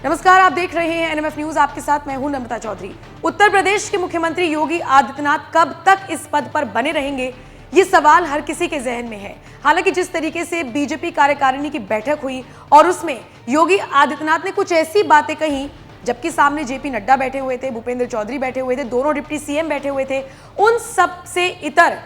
नमस्कार, आप देख रहे हैं एनएमएफ न्यूज। आपके साथ मैं हूं नम्रता चौधरी। उत्तर प्रदेश के मुख्यमंत्री योगी आदित्यनाथ कब तक इस पद पर बने रहेंगे, ये सवाल हर किसी के जहन में है। हालांकि जिस तरीके से बीजेपी कार्यकारिणी की बैठक हुई और उसमें योगी आदित्यनाथ ने कुछ ऐसी बातें कही, जबकि सामने जेपी नड्डा बैठे हुए थे, भूपेंद्र चौधरी बैठे हुए थे, दोनों डिप्टी सीएम बैठे हुए थे, उन सब से इतर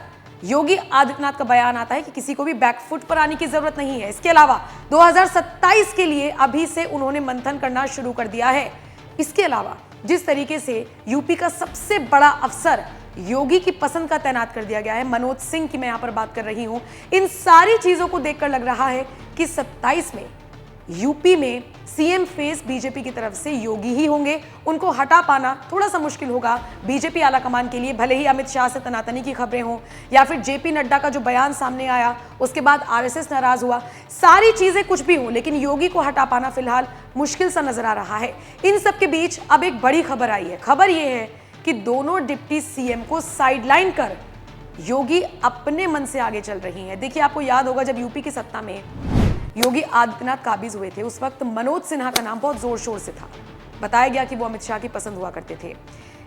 योगी आदित्यनाथ का बयान आता है कि किसी को भी बैकफुट पर आने की जरूरत नहीं है। इसके अलावा 2027 के लिए अभी से उन्होंने मंथन करना शुरू कर दिया है। इसके अलावा जिस तरीके से यूपी का सबसे बड़ा अफसर योगी की पसंद का तैनात कर दिया गया है, मनोज सिंह की मैं यहां पर बात कर रही हूं, इन सारी चीजों को देखकर लग रहा है कि 27 में यूपी में सीएम फेस बीजेपी की तरफ से योगी ही होंगे। उनको हटा पाना थोड़ा सा मुश्किल होगा बीजेपी आला कमान के लिए, भले ही अमित शाह से तनातनी की खबरें हों या फिर जेपी नड्डा का जो बयान सामने आया उसके बाद आरएसएस नाराज हुआ, सारी चीजें कुछ भी हों, लेकिन योगी को हटा पाना फिलहाल मुश्किल सा नजर आ रहा है। इन सब के बीच अब एक बड़ी खबर आई है। खबर यह है कि दोनों डिप्टी सीएम को साइडलाइन कर योगी अपने मन से आगे चल रही हैं। देखिए, आपको याद होगा जब यूपी की सत्ता में योगी आदित्यनाथ काबिज हुए थे, उस वक्त मनोज सिन्हा का नाम बहुत जोर शोर से था। बताया गया कि वो अमित शाह की पसंद हुआ करते थे।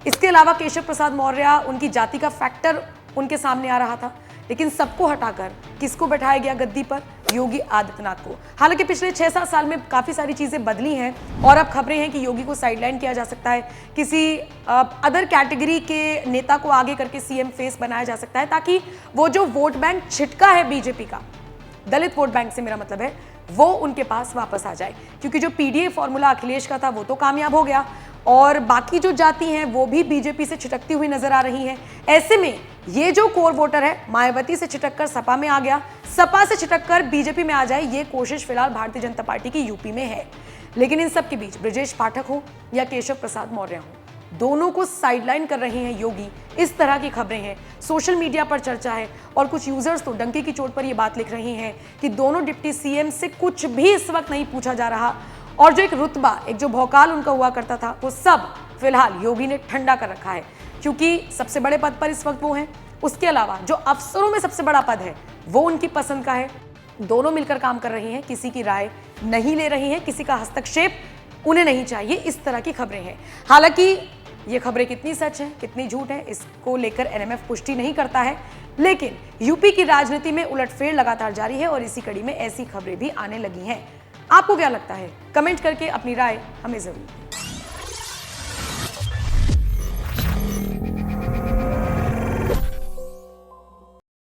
इसके अलावा केशव प्रसाद मौर्य, उनकी जाति का फैक्टर उनके सामने आ रहा था, लेकिन सबको हटाकर किसको बैठाया गया गद्दी पर? योगी आदित्यनाथ को। हालांकि पिछले 6-7 साल में काफी सारी चीजें बदली हैं और अब खबरें हैं कि योगी को साइडलाइन किया जा सकता है, किसी अदर कैटेगरी के नेता को आगे करके सीएम फेस बनाया जा सकता है, ताकि वो जो वोट बैंक छिटका है बीजेपी का, दलित वोट बैंक से मेरा मतलब है, वो उनके पास वापस आ जाए। क्योंकि जो पीडीए फॉर्मूला अखिलेश का था वो तो कामयाब हो गया और बाकी जो जाति हैं वो भी बीजेपी से छिटकती हुई नजर आ रही हैं। ऐसे में ये जो कोर वोटर है, मायावती से छिटककर सपा में आ गया, सपा से छिटककर बीजेपी में आ जाए, ये कोशिश फिलहाल भारतीय जनता पार्टी की यूपी में है। लेकिन इन सब के बीच ब्रजेश पाठक हो या केशव प्रसाद मौर्य हो, दोनों को साइडलाइन कर रहे हैं योगी, इस तरह की खबरें हैं, सोशल मीडिया पर चर्चा है और कुछ यूजर्स तो डंके की चोट पर यह बात लिख रहे हैं कि दोनों डिप्टी सीएम से कुछ भी इस वक्त नहीं पूछा जा रहा और जो एक रुतबा, एक जो भौकाल उनका हुआ करता था, वो सब फिलहाल योगी ने ठंडा कर रखा है। क्योंकि सबसे बड़े पद पर इस वक्त वो हैं, उसके अलावा जो अफसरों में सबसे बड़ा पद है वो उनकी पसंद का है। दोनों मिलकर काम कर रही हैं, किसी की राय नहीं ले रही हैं, किसी का हस्तक्षेप उन्हें नहीं चाहिए, इस तरह की खबरें हैं। हालांकि ये खबरें कितनी सच है कितनी झूठ है, इसको लेकर एनएमएफ पुष्टि नहीं करता है, लेकिन यूपी की राजनीति में उलटफेर लगातार जारी है और इसी कड़ी में ऐसी खबरें भी आने लगी हैं। आपको क्या लगता है? कमेंट करके अपनी राय हमें जरूर दें।